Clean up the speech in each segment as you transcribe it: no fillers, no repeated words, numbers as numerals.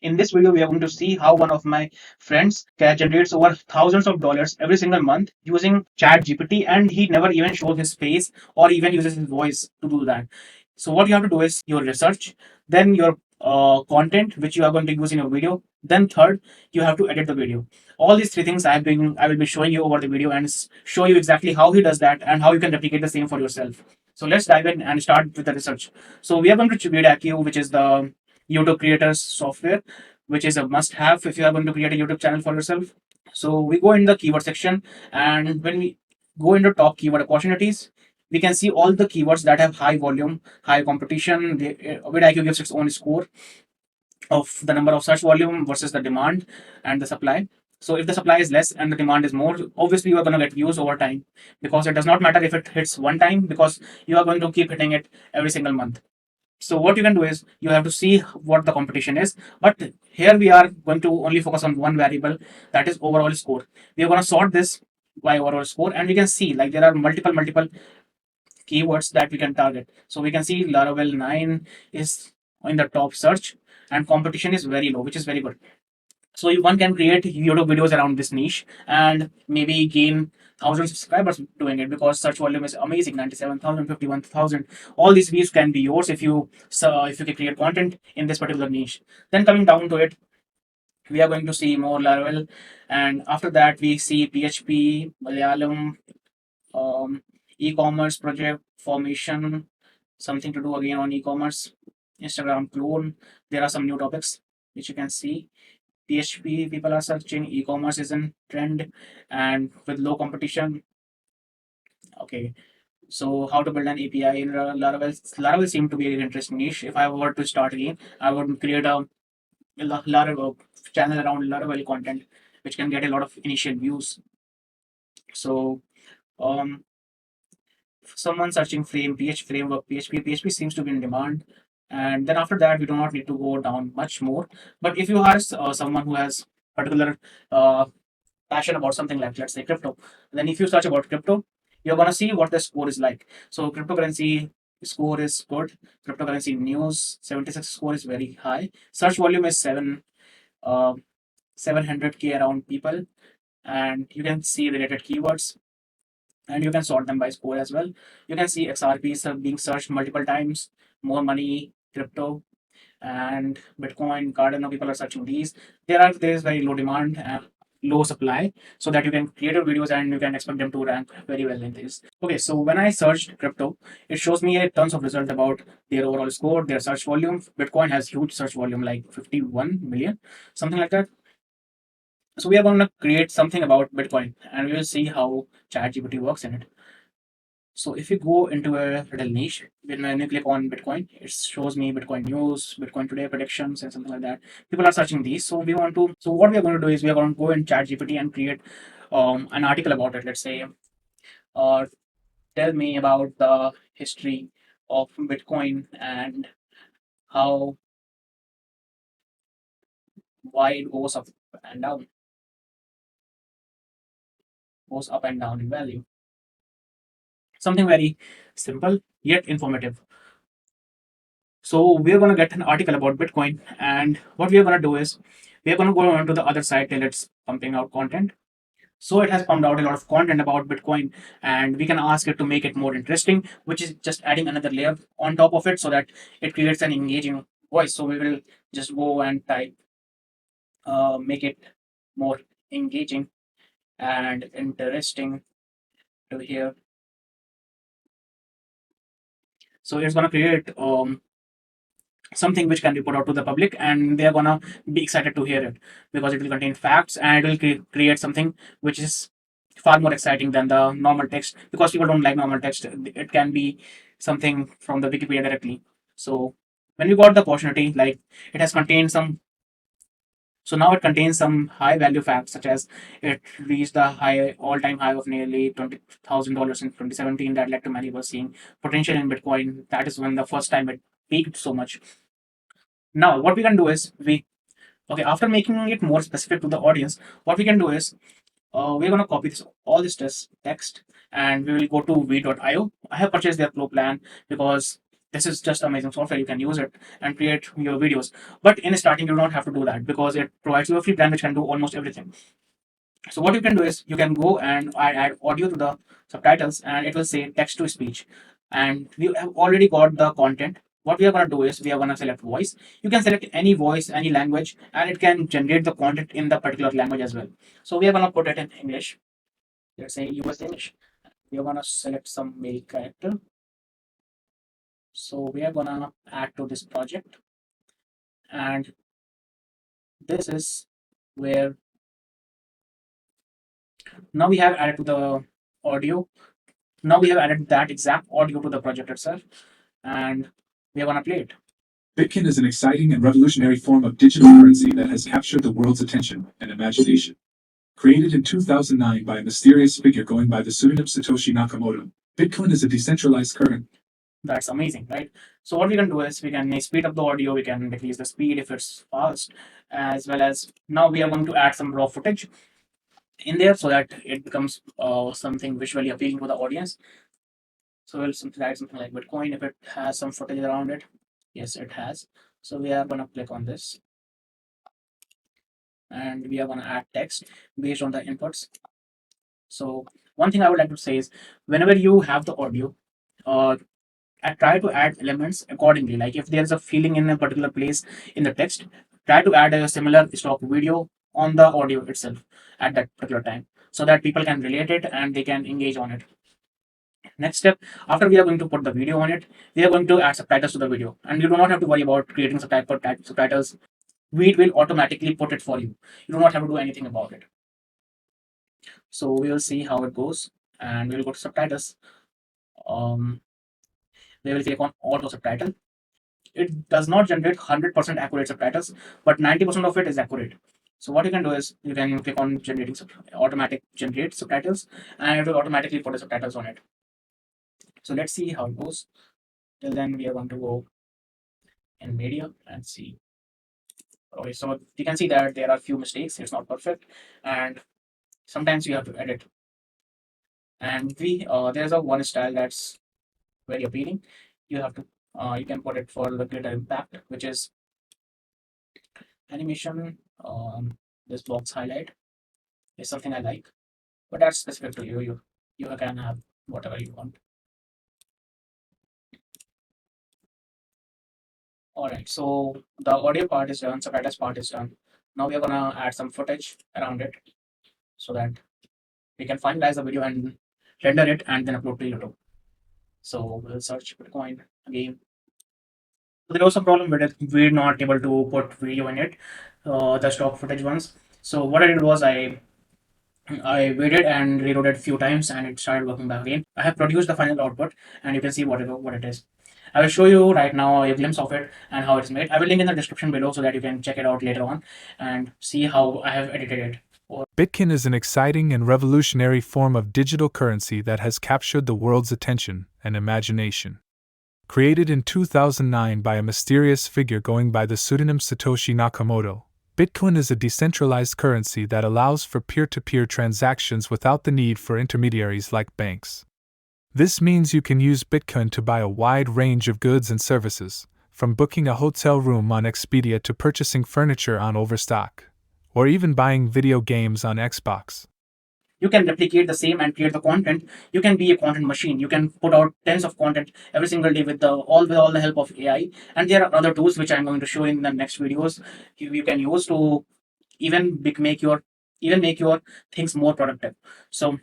In this video, we are going to see how one of my friends can generates over thousands of dollars every single month using ChatGPT, and he never even shows his face or even uses his voice to do that. So what you have to do is your research, then your content which you are going to use in your video, then third you have to edit the video. All these three things I will be showing you over the video and show you exactly how he does that and how you can replicate the same for yourself. So let's dive in and start with the research. So we are going to create AQ, which is the YouTube creators software, which is a must have if you are going to create a YouTube channel for yourself. So we go in the keyword section, and when we go into top keyword opportunities, we can see all the keywords that have high volume, high competition. VidIQ gives its own score of the number of search volume versus the demand and the supply. So if the supply is less and the demand is more, obviously you are going to get views over time, because it does not matter if it hits one time, because you are going to keep hitting it every single month. So what you can do is you have to see what the competition is. But here we are going to only focus on one variable, that is overall score. We are going to sort this by overall score, and we can see like there are multiple keywords that we can target. So we can see Laravel 9 is in the top search, and competition is very low, which is very good. So one can create YouTube videos around this niche and maybe gain thousand subscribers doing it, because search volume is amazing, 97,000, 51,000. All these views can be yours if you can create content in this particular niche. Then coming down to it, we are going to see more Laravel, and after that we see PHP, Malayalam, um, e-commerce project formation, something to do again on e-commerce, Instagram clone. There are some new topics which you can see. PHP people are searching, e-commerce is in trend, and with low competition. Okay, so how to build an API in Laravel. Laravel seemed to be an interesting niche. If I were to start again, I would create a Laravel channel around Laravel content, which can get a lot of initial views. So um, someone searching PHP framework, PHP seems to be in demand. And then after that, we do not need to go down much more. But if you are someone who has particular uh, passion about something like, let's say, crypto, then if you search about crypto, you're gonna see what the score is like. So cryptocurrency score is good. Cryptocurrency news 76 score is very high. Search volume is 700k around people, and you can see related keywords, and you can sort them by score as well. You can see XRPs are being searched multiple times, more money, crypto, and Bitcoin, Cardano. People are searching these. There is very low demand and low supply, so that you can create your videos and you can expect them to rank very well in this. Okay, so when I searched crypto, it shows me a tons of results about their overall score, their search volume. Bitcoin has huge search volume, like 51 million, something like that. So we are going to create something about Bitcoin, and we will see how ChatGPT works in it. So if you go into a little niche, when you click on Bitcoin, it shows me Bitcoin news, Bitcoin today predictions, and something like that. People are searching these. So we want to. So what we are going to do is we are going to go in ChatGPT and create an article about it. Let's say, uh, tell me about the history of Bitcoin and how why it and down, goes up and down in value. Something very simple yet informative. So we're going to get an article about Bitcoin, and what we are going to do is we are going to go on to the other side till it's pumping out content. So it has pumped out a lot of content about Bitcoin, and we can ask it to make it more interesting, which is just adding another layer on top of it so that it creates an engaging voice. So we will just go and type, make it more engaging and interesting to hear. So it's going to create something which can be put out to the public, and they are gonna be excited to hear it, because it will contain facts and it will create something which is far more exciting than the normal text, because people don't like normal text. It can be something from the Wikipedia directly. So when we got the opportunity, like, it has contained some, so now it contains some high value facts, such as it reached the high all-time high of nearly $20,000 in 2017, that led to many of us seeing potential in Bitcoin. That is when the first time it peaked so much. Now, what we can do is okay, after making it more specific to the audience, what we can do is we're going to copy all this text, and we will go to v.io. I have purchased their pro plan, because This is just amazing software. You can use it and create your videos. But in starting, you don't have to do that because it provides you a free plan which can do almost everything. So what you can do is you can go and add audio to the subtitles, and it will say text to speech. And we have already got the content. What we are going to do is we are going to select voice. You can select any voice, any language, and it can generate the content in the particular language as well. So we are going to put it in English. Let's say US English. We are going to select some male character. So we are going to add to this project, and this is where now we have added to the audio. Now we have added that exact audio to the project itself, and we are gonna play it. Bitcoin is an exciting and revolutionary form of digital currency that has captured the world's attention and imagination. Created in 2009 by a mysterious figure going by the pseudonym Satoshi Nakamoto, Bitcoin is a decentralized currency. That's amazing, right? So what we can do is we can speed up the audio, we can decrease the speed if it's fast, as well as now we are going to add some raw footage in there so that it becomes something visually appealing to the audience. So we'll add something like Bitcoin if it has some footage around it. Yes, it has. So we are gonna click on this, and we are gonna add text based on the inputs. So one thing I would like to say is whenever you have the audio, I try to add elements accordingly. Like if there's a feeling in a particular place in the text, try to add a similar stock video on the audio itself at that particular time so that people can relate it and they can engage on it. Next step, after we are going to put the video on it, we are going to add subtitles to the video. And you do not have to worry about creating subtitles. We will automatically put it for you. You do not have to do anything about it. So we will see how it goes, and we will go to subtitles. Um, we will click on auto subtitle. It does not generate 100% accurate subtitles, but 90% of it is accurate. So what you can do is you can click on automatic generate subtitles, and it will automatically put the subtitles on it. So let's see how it goes. Till then, we are going to go in media and see. Okay, so you can see that there are few mistakes. It's not perfect, and sometimes you have to edit. And there's a one style that's very appealing. You have to you can put it for the greater impact, which is animation. This box highlight is something I like, but that's specific to you. You can have whatever you want. All right, so the audio part is done, subtitles part is done. Now we are gonna add some footage around it so that we can finalize the video and render it and then upload to YouTube. So we'll search Bitcoin again. So there was a problem with it. We're not able to put video in it, the stock footage ones. So what I did was I waited and reloaded a few times and it started working back again. I have produced the final output and you can see what it is. I will show you right now a glimpse of it and how it's made. I will link in the description below so that you can check it out later on and see how I have edited it. Bitcoin is an exciting and revolutionary form of digital currency that has captured the world's attention and imagination. Created in 2009 by a mysterious figure going by the pseudonym Satoshi Nakamoto, Bitcoin is a decentralized currency that allows for peer-to-peer transactions without the need for intermediaries like banks. This means you can use Bitcoin to buy a wide range of goods and services, from booking a hotel room on Expedia to purchasing furniture on Overstock, or even buying video games on Xbox. You can replicate the same and create the content. You can be a content machine. You can put out tens of content every single day with all the help of AI. And there are other tools which I'm going to show in the next videos. You can use to even make your things more productive. So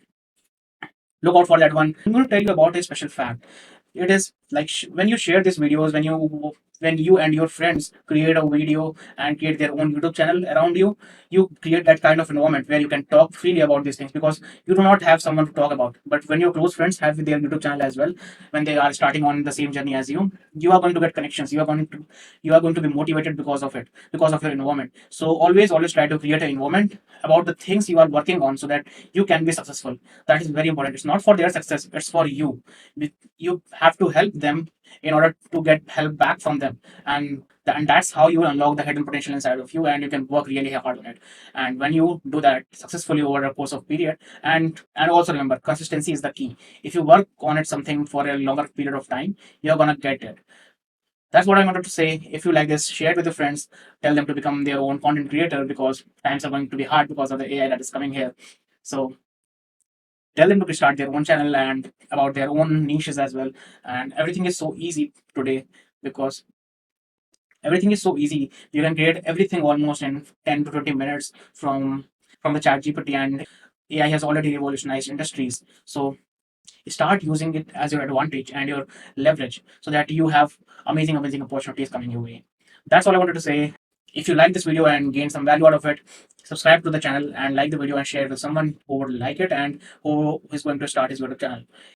look out for that one. I'm going to tell you about a special fact. It is like when you share these videos, when you and your friends create a video and create their own YouTube channel around you, you create that kind of environment where you can talk freely about these things because you do not have someone to talk about. But when your close friends have their YouTube channel as well, when they are starting on the same journey as you are going to get connections. You are going to be motivated because of it, because of your environment. So always try to create an environment about the things you are working on so that you can be successful. That is very important. It's not for their success, it's for you. You have to help them in order to get help back from them. And that's how you unlock the hidden potential inside of you, and you can work really hard on it. And when you do that successfully over a course of period, and also remember, consistency is the key. If you work on it something for a longer period of time, you're gonna get it. That's what I wanted to say. If you like this, share it with your friends. Tell them to become their own content creator, because times are going to be hard because of the AI that is coming here. So tell them to start their own channel and about their own niches as well. And everything is so easy today, because everything is so easy. You can create everything almost in 10 to 20 minutes from the chat GPT, and AI has already revolutionized industries. So start using it as your advantage and your leverage, so that you have amazing opportunities coming your way. That's all I wanted to say. If you like this video and gain some value out of it, subscribe to the channel and like the video and share it with someone who would like it and who is going to start his YouTube channel.